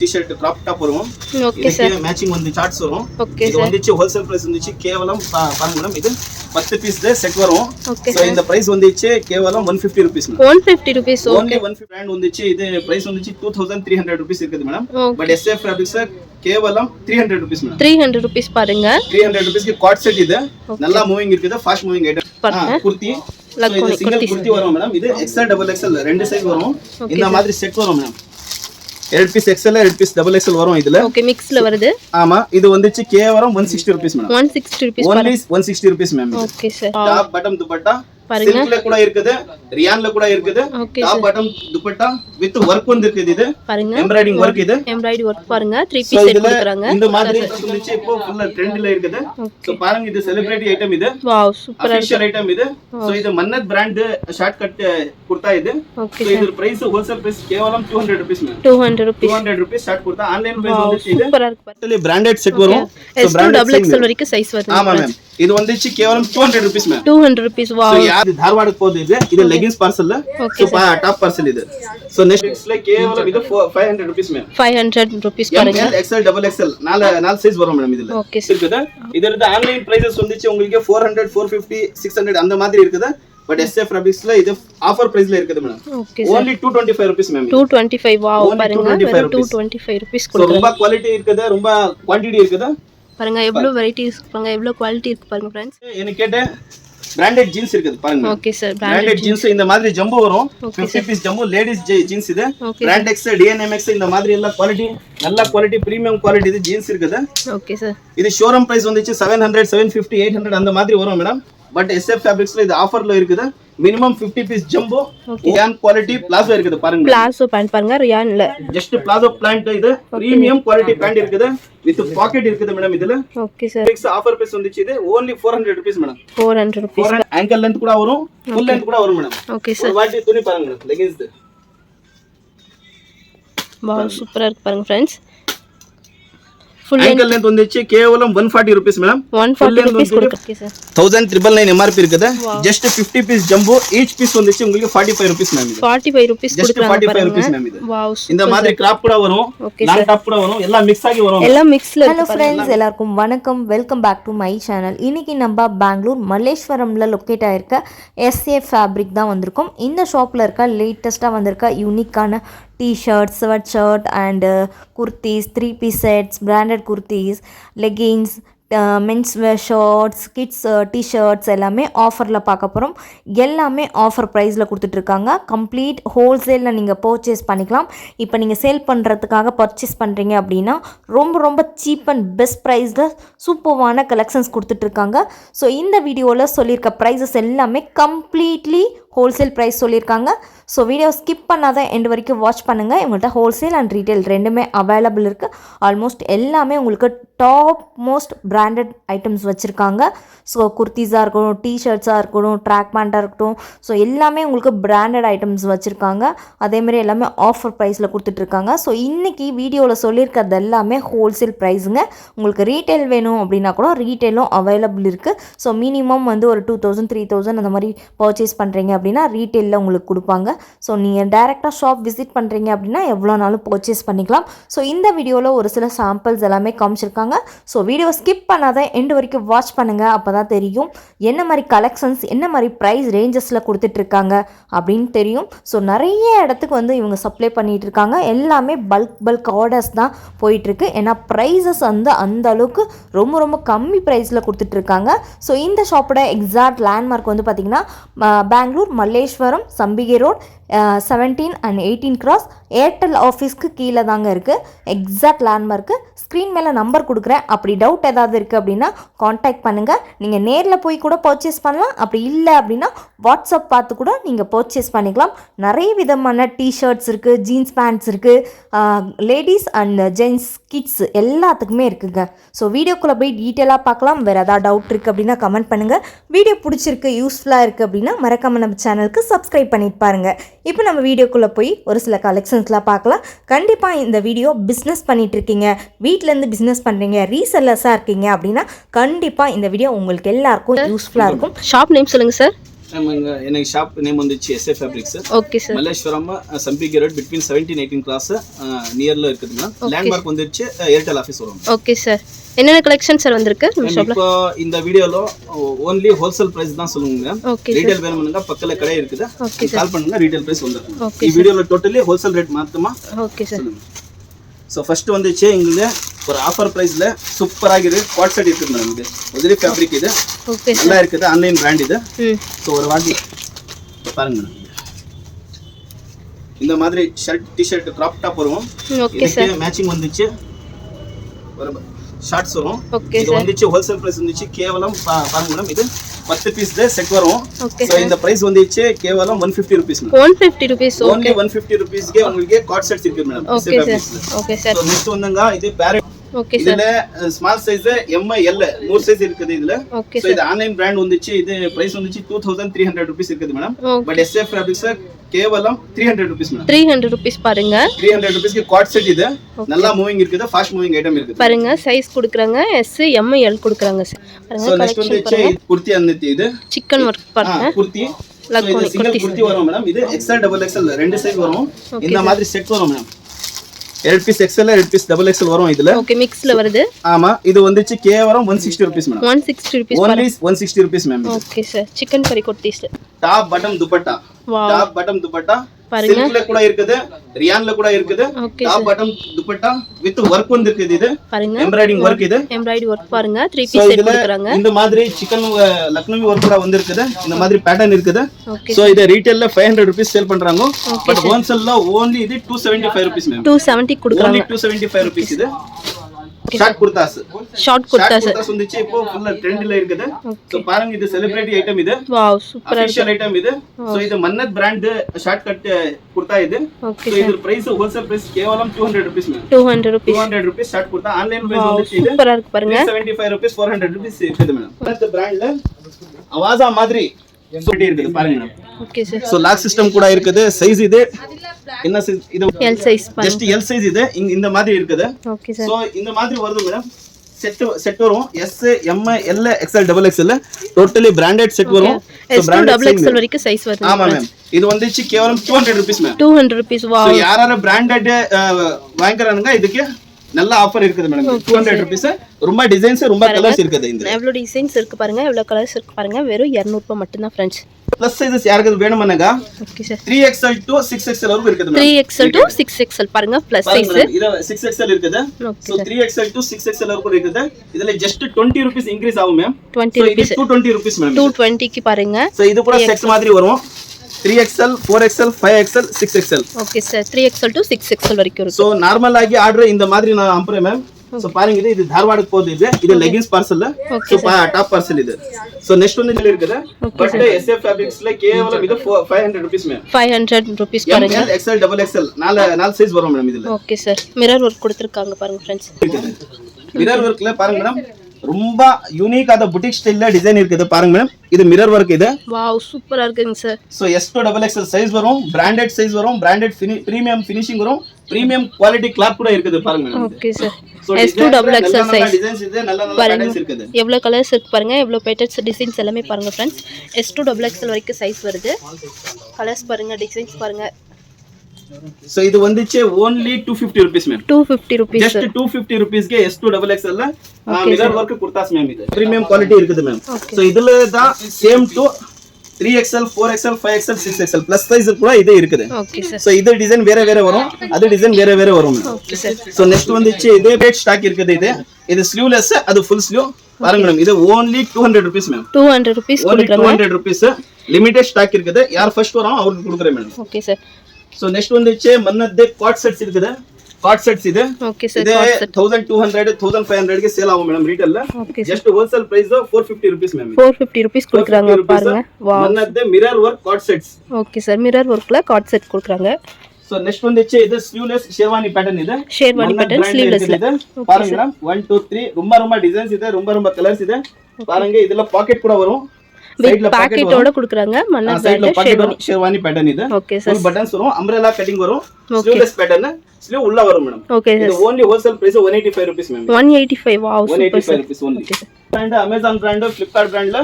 T-shirt crop top வரும். Okay sir. Matching வந்து charts வரும். ஓகே இது வந்துச்சு ஹோல்சேல் பிரைஸ் வந்துச்சு கேவலம் பாருங்க மேடம் இது 10 பீஸ் செட் வரும். சோ இந்த பிரைஸ் வந்துச்சு கேவலம் 150 rupees madam. 150 rupees okay. only 150 brand வந்துச்சு இது பிரைஸ் வந்துச்சு 2300 rupees இருக்குது மேடம். பட் SF Fabrics கேவலம் 300 rupees மேடம். 300 rupees பாருங்க. 300 rupees க்கு குவாட் செட் இது. நல்லா மூவிங் இருக்குது ஃபாஸ்ட் மூவிங் ஐட்டம். குர்த்தி இது சிங்கிள் குர்த்தி வரும் மேடம். இது XL double XL ரெண்டு சைஸ் வரும். இந்த மாதிரி செட் வரும் madam. 2 piece XL 2 piece double XL வரும் இதுல. ஓகே மிக்ஸ்ல வருது. ஆமா இது வந்துச்சு கேவலம் 160 rupees madam. 160 rupees only 160 rupees ma'am. Okay sir. Top bottom dupatta சில்க்ல கூட இருக்குது, ரியான்ல கூட இருக்குது. Top bottom dupatta with work வந்து இருக்குது இது. பாருங்க எம்ப்ராய்டிங் வர்க் இது. எம்ப்ராய்டரி வர்க் பாருங்க 3 பீஸ் செட் கொடுக்கறாங்க. இந்த மாதிரி வந்துச்சு இப்போ ஃபுல்லா ட்ரெண்ட்ல இருக்குது. சோ பாருங்க இது செலிபிரிட்டி ஐட்டம் இது. வாவ் சூப்பர் ஆஃபிஷியல் ஐட்டம் இது. சோ இது Mannat brand short cut kurta இது. சோ இது பிரைஸ் ஹோல்சேல் பிரைஸ் கேவலம் 200 rupees ma'am. 200 rupees short kurta online price வந்துச்சு இது. சூப்பரா இருக்கு பாருங்க. பிராண்டட் செட் வரும். சோ பிராண்டட் XL வரைக்கும் சைஸ் வருது. ஆமா மேம். இது வந்துச்சு கேவலம் 200 rupees மேம். 200 rupees வாவ். சோ இது தார்வாடுக்கு போகுது இது லெகின்ஸ் பார்சல்ல. சோ டாப் பார்சல் இது. சோ நெக்ஸ்ட்ல கேவலம் இது 500 rupees மேம். 500 rupees பாருங்க. XL double XL நாலு சைஸ் வரும் மேடம் இதுல. ஓகே இருக்குது. இதோட ஆன்லைன் பிரைஸஸ் வந்துச்சு உங்களுக்கு 400 450 600 அந்த மாதிரி இருக்குது. பட் SF Fabricsல இது ஆஃபர் பிரைஸ்ல இருக்குது madam. only 225 rupees ma'am. 225 wow பாருங்க. 225 rupees கொடுங்க. ரொம்ப குவாலிட்டி இருக்குது, ரொம்ப குவாண்டிட்டி இருக்குது. பாருங்க எவ்வளவு வெரைட்டிஸ் பாருங்க, எவ்வளவு குவாலிட்டி இருக்கு பாருங்க फ्रेंड्स. எனக்கு கேட்ட பிராண்டட் ஜீன்ஸ் இருக்குது பாருங்க. Okay sir. பிராண்டட் ஜீன்ஸ் இந்த மாதிரி ஜம்போ வரும். 50 பீஸ் ஜம்போ லேடீஸ் ஜீன்ஸ் இது. பிராண்ட் X DNMX இந்த மாதிரி எல்லாம் குவாலிட்டி நல்ல குவாலிட்டி பிரீமியம் குவாலிட்டி இது ஜீன்ஸ் இருக்குது. Okay sir. இது ஷோரூம் பிரைஸ் வந்துச்சு 700 750 800 அந்த மாதிரி வரும் மேடம். பட் SF Fabricsல இது ஆஃபர்ல இருக்குது. Minimum 50 piece jumbo rayon quality palazzo இருக்குது பாருங்க. பிளாசோ பேண்ட் பாருங்க ரியான்ல. ஜஸ்ட் பிளாசோ பேண்ட் இது பிரீமியம் குவாலிட்டி பேண்ட் இருக்குது. வித் பாக்கெட் இருக்குது மேடம் இதுல. Okay sir. Fix offer price வந்துச்சு இது only 400 rupees madam. 400 rupees. Ankle length கூட வரும், ஃபுல் லெந்த் கூட வரும் மேடம். Okay sir. வாட்டி துணி பாருங்க மேடம் லெகின்ஸ். வாவ் சூப்பரா இருக்கு பாருங்க फ्रेंड्स. full ankle length வந்துச்சு கேவலம் 140 rupees மேடம். 140 rupees கொடுக்கறீங்க சார். 1999 MRP இருக்குது. just 50 piece jumbo each piece வந்துச்சு உங்களுக்கு 45 rupees மேம். 45 rupees கொடுக்கறாங்க பாருங்க. 45 rupees மேம் இது. வாவ் இந்த மாதிரி கிராப் கூட வரும், லாங் டாப் கூட வரும், எல்லாம் மிக்ஸ் ஆகி வரும். எல்லாம் மிக்ஸ்ல இருக்கு. ஹலோ फ्रेंड्स எல்லாருக்கும் வணக்கம். Welcome back to my channel. இன்னைக்கு நம்ம பெங்களூர் மல்லேஸ்வரம்ல லொகேட் ஆயிருக்க SF Fabric தான் வந்திருக்கோம். இந்த ஷாப்ல இருக்க லேட்டஸ்டா வந்திருக்க யூனிக்கான T-shirts, sweatshirt and kurtis, 3-piece sets, branded kurtis, leggings, men's wear shorts, kids T-shirts எல்லாமே ஆஃபரில் பார்க்க போகிறோம். எல்லாமே ஆஃபர் ப்ரைஸில் கொடுத்துட்ருக்காங்க. கம்ப்ளீட் ஹோல்சேலில் நீங்கள் பர்ச்சேஸ் பண்ணிக்கலாம். இப்போ நீங்கள் சேல் பண்ணுறதுக்காக பர்ச்சேஸ் பண்ணுறீங்க அப்படின்னா ரொம்ப சீப் அண்ட் பெஸ்ட் ப்ரைஸில் சூப்பர்வான கலெக்ஷன்ஸ் கொடுத்துட்ருக்காங்க. ஸோ இந்த வீடியோவில் சொல்லியிருக்க ப்ரைஸஸ் எல்லாமே கம்ப்ளீட்லி ஹோல்சேல் ப்ரைஸ் சொல்லியிருக்காங்க. ஸோ வீடியோ ஸ்கிப் பண்ணாத எண்ட் வரைக்கும் வாட்ச் பண்ணுங்கள். இவங்கள்ட்ட ஹோல்சேல் அண்ட் ரீட்டைல் ரெண்டுமே அவைலபிள் இருக்குது. ஆல்மோஸ்ட் எல்லாமே உங்களுக்கு டாப் மோஸ்ட் பிராண்டட் ஐட்டம்ஸ் வச்சுருக்காங்க. ஸோ குர்த்திஸாக இருக்கட்டும், T-shirtsஸாக இருக்கட்டும், ட்ராக் பேண்ட்டாக இருக்கட்டும், ஸோ எல்லாமே உங்களுக்கு பிராண்டட் ஐட்டம்ஸ் வச்சுருக்காங்க. அதேமாதிரி எல்லாமே ஆஃபர் ப்ரைஸில் கொடுத்துட்ருக்காங்க. ஸோ இன்றைக்கி வீடியோவில் சொல்லியிருக்கிறது எல்லாமே ஹோல்சேல் ப்ரைஸுங்க. உங்களுக்கு ரீட்டைல் வேணும் அப்படின்னா கூட ரீட்டைலும் அவைலபிள் இருக்குது. ஸோ மினிமம் வந்து ஒரு 2000 3000 அந்த மாதிரி பர்ச்சேஸ் பண்ணுறீங்க அப்படின்னா ரீட்டைலில் உங்களுக்கு கொடுப்பாங்க. ஸோ நீங்கள் டைரெக்டாக ஷாப் விசிட் பண்ணுறீங்க அப்படின்னா எவ்வளோ நாளும் பர்ச்சேஸ் பண்ணிக்கலாம். ஸோ இந்த வீடியோவில் ஒரு சில சாம்பிள்ஸ் எல்லாமே காமிச்சிருக்காங்க. ஸோ வீடியோ ஸ்கிப் பண்ணாத எண்டு வரைக்கும் வாட்ச் பண்ணுங்கள். அப்போ தான் தெரியும் என்ன மாதிரி கலெக்ஷன்ஸ், என்ன மாதிரி ப்ரைஸ் ரேஞ்சஸில் கொடுத்துட்ருக்காங்க அப்படின்னு தெரியும். ஸோ நிறைய இடத்துக்கு வந்து இவங்க சப்ளை பண்ணிகிட்டு இருக்காங்க. எல்லாமே பல்க் ஆர்டர்ஸ் தான் போயிட்டுருக்கு. ஏன்னா ப்ரைஸஸ் வந்து அந்த அளவுக்கு ரொம்ப கம்மி ப்ரைஸில் கொடுத்துட்ருக்காங்க. ஸோ இந்த ஷாப்போட எக்ஸாக்ட் லேண்ட்மார்க் வந்து பார்த்திங்கன்னா Bangalore Malleswaram Sampige road 17 and 18 cross Airtel ஆஃபீஸ்க்கு கீழே தாங்க இருக்குது. எக்ஸாக்ட் லேண்ட்மார்க்கு ஸ்க்ரீன் மேலே நம்பர் கொடுக்குறேன். அப்படி டவுட் ஏதாவது இருக்குது அப்படின்னா காண்டாக்ட் பண்ணுங்கள். நீங்கள் நேரில் போய் கூட பர்ச்சேஸ் பண்ணலாம். அப்படி இல்லை அப்படின்னா வாட்ஸ்அப் பார்த்து கூட நீங்கள் பர்ச்சேஸ் பண்ணிக்கலாம். நிறைய விதமான T-shirts இருக்குது, ஜீன்ஸ் பேண்ட்ஸ் இருக்குது, லேடிஸ் அண்ட் ஜென்ட்ஸ் கிட்ஸ் எல்லாத்துக்குமே இருக்குங்க. ஸோ வீடியோக்குள்ளே போய் டீட்டெயிலாக பார்க்கலாம். வேறு ஏதாவது டவுட் இருக்குது அப்படின்னா கமெண்ட் பண்ணுங்கள். வீடியோ பிடிச்சிருக்கு, யூஸ்ஃபுல்லாக இருக்குது அப்படின்னா மறக்காமல் நம்ம சேனலுக்கு சப்ஸ்கிரைப் பண்ணிட்டு பாருங்கள். இப்போ நம்ம வீடியோக்குள்ளே போய் ஒரு சில கலெக்ஷன்ஸ்லாம் பார்க்கலாம். கண்டிப்பாக இந்த வீடியோ பிஸ்னஸ் பண்ணிகிட்ருக்கீங்க, வீட்டிலேருந்து பிஸ்னஸ் பண்ணுறீங்க, ரீசெல்லர்ஸாக இருக்கீங்க அப்படின்னா கண்டிப்பாக இந்த வீடியோ உங்களுக்கு எல்லாருக்கும் யூஸ்ஃபுல்லாக இருக்கும். ஷாப் நேம் சொல்லுங்கள் சார். எனக்கு ஷாப் நேம் வந்துச்சு SA fabrics. Okay sir. Malleswaram Sampige road between 17-18 cross நியர்ல இருக்குதுங்க. லேண்ட்மார்க் வந்துச்சு ஏர்டெல் ஆஃபீஸ் வரும். Okay sir. என்னென்ன கலெக்ஷன் சார் வந்திருக்கு நம்ம ஷாப்ல? இப்போ இந்த வீடியோல ஓன்லி ஹோல்சேல் பிரைஸ் தான் சொல்லுங்க. ரீட்டைல் வேணும்னா பக்கத்துல கடை இருக்குது, கால் பண்ணுங்க, ரீட்டைல் பிரைஸ் வந்துரும். இந்த வீடியோல டோட்டலி ஹோல்சேல் ரேட் மாத்துமா? Okay sir. சோ ஃபர்ஸ்ட் வந்துச்சு எங்களுக்கு ஒரு ஆஃபர் பிரைஸ்ல சூப்பர் ஆகிரு குவாட் செட் இருக்குது மேடம். இது ஒதிரி ஃபேப்ரிக், இது ஓகே நல்லா இருக்குது, ஆன்லைன் பிராண்ட் இது. சோ ஒரு வாட்டி பாருங்க மேடம், இந்த மாதிரி ஷர்ட் டி-ஷர்ட் கிராப் டாப் வரும். Okay sir. மேட்சிங் வந்துச்சு ஒரு ஷார்ட்ஸ் வரும். ஓகே இது வந்துச்சு ஹோல்சேல் பிரைஸ் வந்துச்சு கேவலம் பாருங்க மேடம், இது 10 பீஸ் செட் வரும். சோ இந்த பிரைஸ் வந்துச்சு கேவலம் 150 ரூபீஸ் மேடம். 150 ரூபீஸ். ஓன்லி 150 ரூபீஸ்க்கு உங்களுக்கு காட் செட்ஸ் இருக்கு madam. Okay sir. So next வந்தங்க இது பேரட். Okay sir. இதுல small size M L 3 size இருக்குது இதுல. சோ இது ஆன்லைன் பிராண்ட் வந்துச்சு, இது பிரைஸ் வந்துச்சு 2300 ரூபீஸ் இருக்குது மேடம். பட் SF ஃபேப்ரிக்ஸ் கேவலம் 300 ரூபீஸ் மேடம். 300 ரூபீஸ் பாருங்க. 300 ரூபீஸ்க்கு காட் செட் இது. நல்லா மூவிங் இருக்குது, ஃபாஸ்ட் மூவிங் ஐட்டம் இருக்குது. பாருங்க சைஸ் கொடுக்கறாங்க, S M L கொடுக்கறாங்க சார். பாருங்க கலெக்ஷன். சோ நெக்ஸ்ட் வந்துச்சு குர்த்தி அன்னித்தி, இது சிக்கன் வர்க் பாருங்க. குர்த்தி இது சிங்கிள் குர்த்தி வரும் மேடம். இது XL double XL ரெண்டு சைஸ் வரும். இந்த மாதிரி செட் வரும் madam. 2 piece XL 2 piece double XL வரும் இதுல. ஓகே மிக்ஸ்ல வருது. ஆமா இது வந்துச்சு கேவலம் 160 rupees madam. 160 rupees. only 160 rupees ma'am. Okay sir. Chikankari kurtis. Top bottom dupatta. Top bottom dupatta சில்க்ல கூட இருக்குது, ரியான்ல கூட இருக்குது. Top bottom dupatta with work வந்திருக்குது. இது பாருங்க எம்ப்ராய்டிங் வர்க், இது எம்ப்ராய்டரி வர்க் பாருங்க. 3 பீஸ் செட் கொடுக்கறாங்க. இந்த மாதிரி சிக்கன் லக்னவி வர்க் கூட வந்திருக்குது. இந்த மாதிரி பேட்டர்ன் இருக்குது. சோ இது ரீட்டைல்ல 500 ரூபீஸ் சேல் பண்றாங்க. பட் ஹோல்சேல்ல only இது 275 ரூபீஸ் மேம். 270 கொடுக்கறாங்க. 275 ரூபீஸ். இது ஷார்ட் குர்தாஸ். ஷார்ட் குர்தாஸ் வந்துச்சு இப்போ ஃபுல் ட்ரெண்ட்ல இருக்குது. சோ பாருங்க இது செலிபிரிட்டி ஐட்டம், இது வாவ் சூப்பர் ஆஃபிஷியல் ஐட்டம் இது. சோ இது Mannat brand short cut kurta இது. சோ இது பிரைஸ் ஹோல்சேல் பிரைஸ் கேவலம் 200 rupees ma'am. 200 rupees short kurta. Online price வந்துச்சு இது சூப்பரா இருக்கு பாருங்க. 75 ரூபீஸ் 400 ரூபீஸ் இருக்குது மேம். மன்னத் பிராண்ட்ல அவாசா மாதிரி எப்படி இருக்குது பாருங்க ma'am. Okay sir. So lock system கூட இருக்குது. சைஸ் இது என்ன சைஸ்? இது L சைஸ் பாருங்க. ஜஸ்ட் L சைஸ் இது இந்த மாதிரி இருக்குது. Okay sir. சோ இந்த மாதிரி வருது மேடம். செட் வரும் S M L XL double XL totally branded set வரும். சோ பிராண்டட் double XL வரைக்கும் சைஸ் வருது. ஆமா மேம். இது வந்துச்சு கேவலம் 200 rupees ma'am. 200 rupees. Wow. So யாரார பிராண்டட் வாங்குறாங்க இதுக்கு நல்ல ஆஃபர் இருக்குது மேடம். 200 ரூபீஸ். ரொம்ப டிசைன்ஸ் ரொம்ப கலர்ஸ் இருக்குது. இந்த எவ்வளவு டிசைன்ஸ் இருக்கு பாருங்க, எவ்வளவு கலர்ஸ் இருக்கு பாருங்க. வெறும் 200 ரூபாய் மட்டும் தான் फ्रेंड्स. ப்ளஸ் சைஸஸ் யாருக்கு வேணும்னாங்க okay sir 3XL to 6XL வரைக்கும் இருக்குது மேடம். 3XL to 6XL பாருங்க ப்ளஸ் சைஸ். இது 6XL இருக்குது. சோ 3XL to 6XL வரைக்கும் இருக்குது. இதுல ஜஸ்ட் 20 ரூபீஸ் இன்கிரீஸ் ஆகும் மேம். 20 ரூபீஸ். 220 rupees ma'am. 220 க்கு பாருங்க. சோ இது கூட செட் மாதிரி வரும். 3XL 4XL 5XL 6XL. Okay sir. 3XL to 6XL வரைக்கும் இருக்கு. சோ நார்மல் ஆகி ஆர்டர் இந்த மாதிரி நான் அனுப்புறேன் மேம். சோ பாருங்க இது தார்வாடுக்கு போகுது. இது leggings parcel. So top parcel இது. சோ நெக்ஸ்ட் ஒன்னு இதுல இருக்குது. பட் SF ஃபேப்ரிக்ஸ்ல கேவலம் இது 500 ரூபீஸ் மேம். 500 ரூபீஸ் பாருங்க. XL double XL நாலு சைஸ் வரும் மேம் இதுல. Okay sir. மிரர் வர்க் கொடுத்திருக்காங்க பாருங்க फ्रेंड्स. மிரர் வர்க்ல பாருங்க மேடம் ரொம்ப யூனிக்கான புட்டிக் ஸ்டைல்ல டிசைன் இருக்குது பாருங்க மேடம். இது மிரர் வர்க் இது. வாவ் சூப்பரா இருக்குங்க sir. So S to double XL size வரும், பிராண்டட் சைஸ் வரும், பிராண்டட் பிரீமியம் ஃபினிஷிங் வரும், பிரீமியம் குவாலிட்டி கிளாத் கூட இருக்குது பாருங்க madam. Okay sir. S to double XL size designs இது நல்ல பேட்டர்ன்ஸ் இருக்குது. எவ்வளவு கலர்ஸ் இருக்கு பாருங்க, எவ்வளவு பேட்டர்ன்ஸ் டிசைன்ஸ் எல்லாமே பாருங்க friends. S to double XL வரைக்கும் சைஸ் வருது. கலர்ஸ் பாருங்க, டிசைன்ஸ் பாருங்க. So இது வந்துச்சு only 250 rupees ma'am. 250 rupees. Just 250 rupees ಗೆ S to double XL mirror work Gurdas ma'am. இது பிரீமியம் குவாலிட்டி இருக்குது மேம். சோ இதுல தான் same to 3XL 4XL 5XL 6XL plus size கூட இதே இருக்குது. Okay sir. சோ இது டிசைன் வேற வேற வரும், அது டிசைன் வேற வேற வரும். Okay sir. சோ நெக்ஸ்ட் வந்துச்சு இதே பேட் ஸ்டாக் இருக்குது. இது ஸ்லீவ்லெஸ், அது ஃபுல் ஸ்லீவ் பாருங்க மேம். இது only 200 rupees மேம். 200 rupees கொடுக்கறேன். 200 rupees லிமிட்டட் ஸ்டாக் இருக்குது. யார் ஃபர்ஸ்ட் வராங்க அவங்களுக்கு கொடுக்கறேன் ma'am. Okay sir. So next one is Mannat cord sets இருக்குது. காட் செட்ஸ் இது. Okay sir. இது 1200 1500 க்கு சேல் ஆகும் மேடம் ரீட்டெயில்ல. Just wholesale price 450 rupees ma'am. 450 rupees கொடுக்கறாங்க பாருங்க. Wow. Mannat mirror work cord sets. Okay sir. Mirror வர்க்ல காட் செட் கொடுக்கறாங்க. So next one is இது ஸ்லீவ்லெஸ் ஷேர்வானி பேட்டர்ன். இது ஷேர்வானி பேட்டர்ன் ஸ்லீவ்லெஸ்ல பாருங்க மேடம். 1 2 3 ரொம்ப டிசைன்ஸ் ಇದೆ, ரொம்ப கலர்ஸ் ಇದೆ பாருங்க. இதுல பாக்கெட் கூட வரும். சைடுல பாக்கெட்டோட குடுக்குறாங்க. மன்னத் பிராண்ட் ஷேர்வானி பேட்டர்ன் இது. Okay sir. ஃபுல் பட்டன்ஸ் வரும், அம்ப்ரெல்லா கட்டிங் வரும், ஸ்லீவ்லெஸ் பேட்டர்ன், ஸ்லீவ் உள்ள வரும் மேடம். ஓகே இது only wholesale price 185 rupees ma'am. 185. Wow super. 185 rupees only. Okay sir. Brand Amazon brand Flipkart பிராண்ட்ல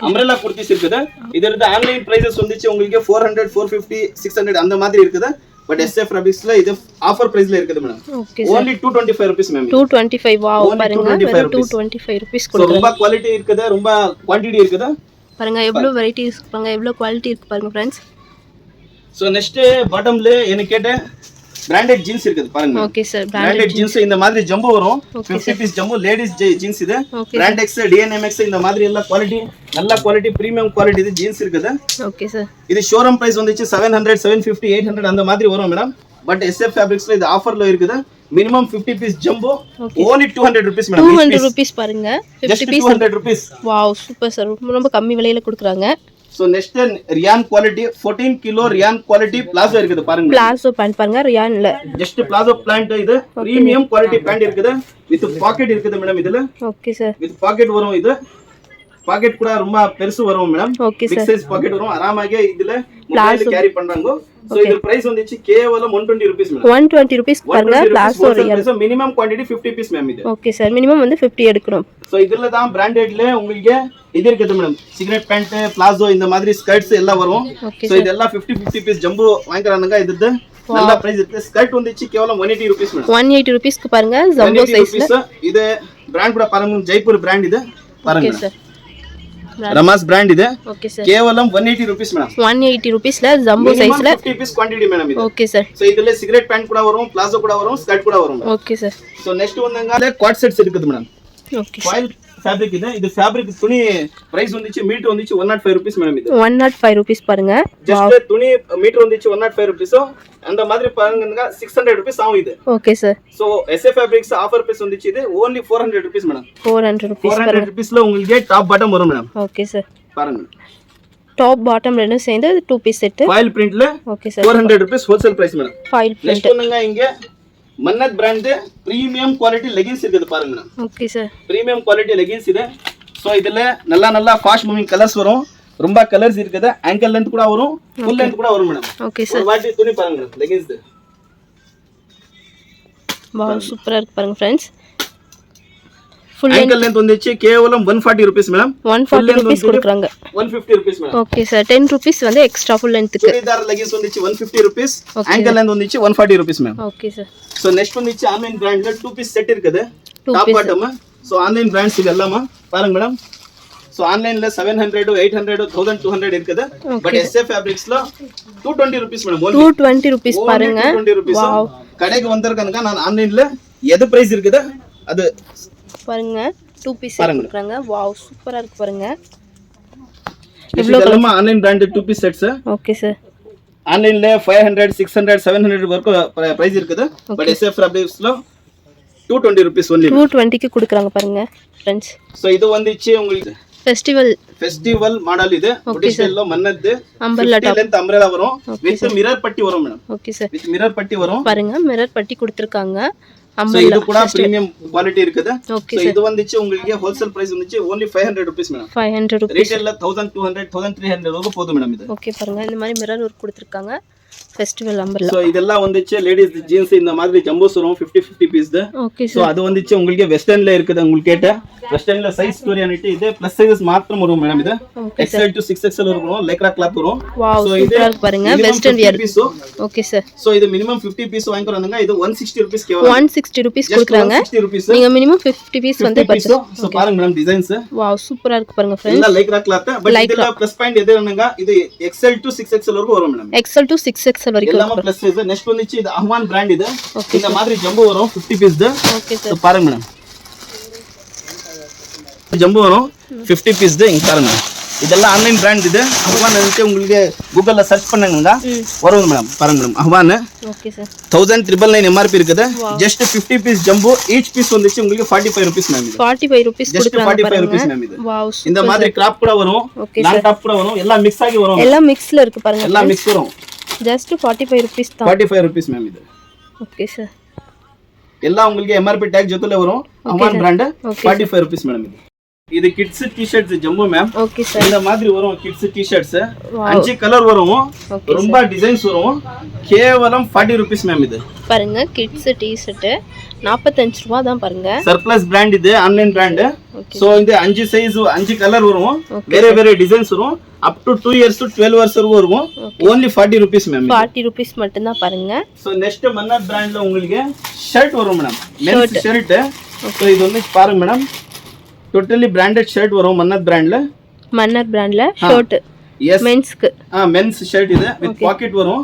umbrella kurtis இருக்குது இதோட ஆன்லைன் பிரைसेस வந்துச்சு உங்களுக்கு 400 450 600 அந்த மாதிரி இருக்குது பட் SF Fabricsல இது ஆஃபர் பிரைஸ்ல இருக்குது madam only 225 rupees ma'am 225 wow பாருங்க 225 rupees கொடுங்க ரொம்ப குவாலிட்டி இருக்குது ரொம்ப குவாண்டிட்டி இருக்குது பாருங்க எவ்வளவு வெரைட்டிஸ் பாருங்க எவ்வளவு குவாலிட்டி இருக்கு பாருங்க फ्रेंड्स சோ நெக்ஸ்ட் பாட்டம்ல எனக்கு கேட்ட பிராண்டட் ஜீன்ஸ் இருக்குது பாருங்க ஓகே சார் பிராண்டட் ஜீன்ஸ் இந்த மாதிரி ஜம்போ வரும் 50 பீஸ் ஜம்போ லேடீஸ் ஜீன்ஸ் இது பிராண்ட் X DNMX இந்த மாதிரி எல்லா குவாலிட்டி நல்ல குவாலிட்டி பிரீமியம் குவாலிட்டி இது ஜீன்ஸ் இருக்குது ஓகே சார் இது ஷோரூம் பிரைஸ் வந்துச்சு 700 750 800 அந்த மாதிரி வரும் மேடம் பட் SF Fabricsல இது ஆஃபர்ல இருக்குது minimum 50 piece jumbo only 200 rupees madam 200 rupees பாருங்க 50 piece 200 rupees wow super sir ரொம்ப கம்மி விலையில கொடுக்குறாங்க so next rayon quality 14 kilo rayon quality palazzo இருக்குது பாருங்க பிளாசோ பேண்ட் பாருங்க ரியான்ல ஜஸ்ட் பிளாசோ பேண்ட் இது பிரீமியம் குவாலிட்டி பேண்ட் இருக்குது வித் பாக்கெட் இருக்குது மேடம் இதுல ஓகே சார் வித் பாக்கெட் வரும் இது பாக்கெட் கூட ரொம்ப பெருசு வரும் madam okay big size packet வரும் ஆராமாக இதுல மொபைல் கேரி பண்றாங்க சோ இது பிரைஸ் வந்துச்சு கேவலம் 120 rupees மேடம் 120 rupees பாருங்க palazzo rayon minimum quantity 50 piece ma'am இது ஓகே சார் மினிமம் வந்து 50 எடுக்கணும் சோ இதுல தான் பிராண்டட்ல உங்களுக்கு இது இருக்குது மேடம் சிகரெட் பேண்ட் பிளாசோ இந்த மாதிரி ஸ்கர்ட்ஸ் எல்லாம் வரும் சோ இதெல்லாம் 50 பீஸ் ஜம்போ வாங்குறாங்க இது நல்ல பிரைஸ் இருக்கு ஸ்கர்ட் வந்துச்சு கேவலம் 180 rupees மேடம் 180 rupees க்கு பாருங்க ஜம்போ சைஸ்ல இது பிராண்ட் கூட பாருங்க ஜெய்ப்பூர் பிராண்ட் இது பாருங்க ஓகே சார் ரமாஸ் பிராண்ட் இது ஓகே சார் கேவலம் 180 rupees மேடம் 180 rupeesல ஜம்போ சைஸ்ல 50 பீஸ் குவாண்டிட்டி மேடம் இது ஓகே சார் சோ இதுல சிகரெட் பேண்ட் கூட வரும் பிளாசோ கூட வரும் ஸ்கர்ட் கூட வரும் ஓகே சார் சோ நெக்ஸ்ட் வந்தங்க குவாட் செட்ஸ் இருக்குது மேடம் ஓகே ஃபாயில் ஃபேப்ரிக் இது ஃபேப்ரிக் துணி பிரைஸ் வந்துச்சு மீட்டர் வந்துச்சு 105 rupees மேடம் இது 105 rupees பாருங்க ஜஸ்ட் துணி மீட்டர் வந்துச்சு 105 rupees அந்த மாதிரி பாருங்க 600 rupees ஆகும் இது okay sir so SF Fabrics offer price வந்துச்சு இது only 400 rupees மேடம் 400 rupees 400 rupeesல உங்களுக்கு டாப் பாட்டம் வரும் மேடம் ஓகே சார் பாருங்க டாப் பாட்டம் ரெண்டும் சேர்ந்து 2 பீஸ் செட் ஃபாயில் பிரிண்ட்ல okay sir 400 rupees wholesale price madam foil print next வந்துங்க இங்க Mannat brand premium quality leggings இருக்குது பாருங்க madam okay sir premium quality leggings இது சோ இதுல நல்ல ஃபாஸ்ட் மூவிங் கலர்ஸ் வரும் ரொம்ப கலர்ஸ் இருக்குது ஆங்கிள் லெந்த் கூட வரும் ஃபுல் லெந்த் கூட வரும் மேடம் ஓகே சார் வாட்டி துணி பாருங்க லெகின்ஸ் வாவ் சூப்பரா இருக்கு பாருங்க फ्रेंड्स ஃபுல் ஆங்கிள் லெந்த் வந்துச்சு கேவலம் 140 rupees மேடம் 140 rupees கொடுக்கறாங்க 150 rupees madam okay sir 10 rupees வந்து எக்ஸ்ட்ரா ஃபுல் லெந்த்க்கு சுடிதார் லெகின்ஸ் வந்துச்சு 150 rupees ஆங்கிள் லெந்த் வந்துச்சு 140 rupees ma'am okay sir so next வந்துச்சு ஆன்லைன் பிராண்ட்ல 2 பீஸ் செட் இருக்குது top bottom so online brands இதெல்லாம் பாருங்க மேடம் சோ ஆன்லைன்ல 700 800 1200 இருக்குது பட் SF Fabricsல 220 rupees மேடம் 220 rupees பாருங்க 220 rupees கடைக்கு வந்திருக்காங்க நான் ஆன்லைன்ல எது பிரைஸ் இருக்குது அது பாருங்க 2 பீஸ் கொடுக்கறாங்க வாவ் சூப்பரா இருக்கு பாருங்க இவ்வளவு online brand 2 piece sets okay sir ஆன்லைன்ல 500 600 700 வரைக்கும் பிரைஸ் இருக்குது பட் SF Fabricsல 220 rupees only 220 க்கு கொடுக்கறாங்க பாருங்க फ्रेंड्स சோ இது வந்துச்சு உங்களுக்கு ஃபெஸ்டிவல் மாடல் இது ட்ரெடிஷனல்ல மன்னது அம்பர்லா டாப் லெந்த் அம்பர்லா வரும் வித் மிரர் பட்டி வரும் madam okay sir with mirror பட்டி வரும் பாருங்க மிரர் பட்டி கொடுத்திருக்காங்க அம்பர்லா இது கூட பிரீமியம் குவாலிட்டி இருக்குது சோ இது வந்துச்சு உங்களுக்கு ஹோல்சேல் பிரைஸ் வந்துச்சு only 500 rupees மேடம் 500 rupees ரீட்டெயில்ல 1200 1300 வரைக்கும் போகுது மேடம் இது ஓகே பாருங்க இந்த மாதிரி மிரர் வர்க் கொடுத்திருக்காங்க ஃபெஸ்டிவல் அம்பர்லா சோ இதெல்லாம் வந்துச்சு லேடீஸ் ஜீன்ஸ் இந்த மாதிரி ஜம்போஸ் வரும் 50 பீஸ் ஓகே சோ அது வந்துச்சு உங்களுக்கு வெஸ்டர்ன்ல இருக்குது உங்களுக்கு கேட்ட வெஸ்டர்ன்ல சைஸ் ஸ்டோரி அனிட்டு இது ப்ளஸ் சைஸ் மாத்திரம் வரும் மேடம் இது XL to 6XL இருக்கும் லைக்ரா கிளாத் வரும் சோ இது பாருங்க western wear okay sir so இது மினிமம் 50 பீஸ் வாங்குறாங்க இது 160 rupees கேவலம் 160 rupees கொடுக்கறாங்க நீங்க மினிமம் 50 பீஸ் வந்து பர்ச்சேஸ் சோ பாருங்க மேடம் டிசைன்ஸ் வாவ் சூப்பரா இருக்கு பாருங்க फ्रेंड्स எல்லாம் லைக்ரா கிளாத் பட் இதுல ப்ளஸ் பாயிண்ட் எது என்னங்க இது XL to 6XL வரைக்கும் வரும் மேடம் XL to 6XL வரைக்கும் எல்லாமே ப்ளஸ் சைஸ் நெக்ஸ்ட் வந்துச்சு இது அஹ்வான் பிராண்ட் இது இந்த மாதிரி ஜம்போ வரும் 50 பீஸ் ஓகே சார் பாருங்க மேடம் ஜம்போ வரும் 50 பீஸ் இங்க பாருங்க இதெல்லாம் ஆன்லைன் பிராண்ட் இது அஹ்வான் வந்து உங்களுக்கு கூகுள்ல சர்ச் பண்ணுங்க வரும் மேடம் பாருங்க மேடம் அஹ்வான் ஓகே சார் 1999 MRP இருக்குது just 50 piece jumbo each piece வந்துச்சு உங்களுக்கு 45 rupees மேம் இது 45 rupees கொடுக்கறாங்க 45 rupees மேம் இது வாவ் இந்த மாதிரி கிராப் கூட வரும் லாங் டாப் கூட வரும் எல்லாம் மிக்ஸ் ஆகி வரும் எல்லாம் மிக்ஸ்ல இருக்கு பாருங்க எல்லாம் மிக்ஸ் வரும் ஜஸ்ட் 45 rupees தான் 45 rupees மேம் இது ஓகே சார் எல்லாம் உங்களுக்கு MRP டேக் ஜொத்தல வரும் அஹ்வான் பிராண்ட் 45 rupees மேடம் இது இது kids t-shirts jumbo ma'am okay sir இந்த மாதிரி வரும் கிட்ஸ் டி-ஷர்ட்ஸ் அஞ்சு கலர் வரும் ரொம்ப டிசைன்ஸ் வரும் கேவலம் 40 rupees மேம் இது பாருங்க கிட்ஸ் டி-ஷர்ட் 45 ரூபா தான் பாருங்க. சர்ப்ளஸ் பிராண்ட் இது ஆன்லைன் பிராண்ட். சோ இந்த 5 சைஸ் 5 கலர் வரும், வேற டிசைன்ஸ் வரும். Up to 2 years to 12 years வரைக்கும் வரும். only 40 rupees ma'am. 40 rupees மட்டும் தான் பாருங்க. சோ நெக்ஸ்ட் மன்னர் பிராண்ட்ல உங்களுக்கு ஷர்ட் வரும் மேடம், மென்ஸ் ஷர்ட். சோ இது வந்து பாருங்க மேடம், டோட்டலி பிராண்டட் ஷர்ட் வரும் மன்னர் பிராண்ட்ல. மன்னர் பிராண்ட்ல ஷர்ட் எஸ் மென்ஸ்க்கு. மென்ஸ் ஷர்ட் இது வித் பாக்கெட் வரும்.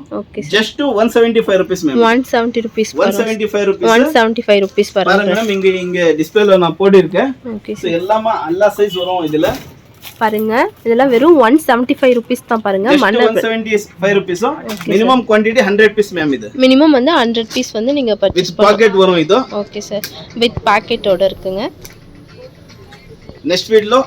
Just 175 rupees ma'am. 170 rupees. 175 rupees. 175 rupees பாருங்க மேடம். இங்க டிஸ்ப்ளேல நான் போட்டு இருக்கேன். சோ எல்லா சைஸ் வரும் இதுல பாருங்க. இதெல்லாம் வெறும் 175 rupees தான் பாருங்க. மன்னர் 175 rupees. Minimum quantity 100 piece ma'am. இது மினிமம் வந்து 100 பீஸ் வந்து நீங்க பர்ச்சேஸ் வித் பாக்கெட் வரும் இது. ஓகே சார், வித் பாக்கெட்டோட இருக்குங்க. நெக்ஸ்ட் வீடியோல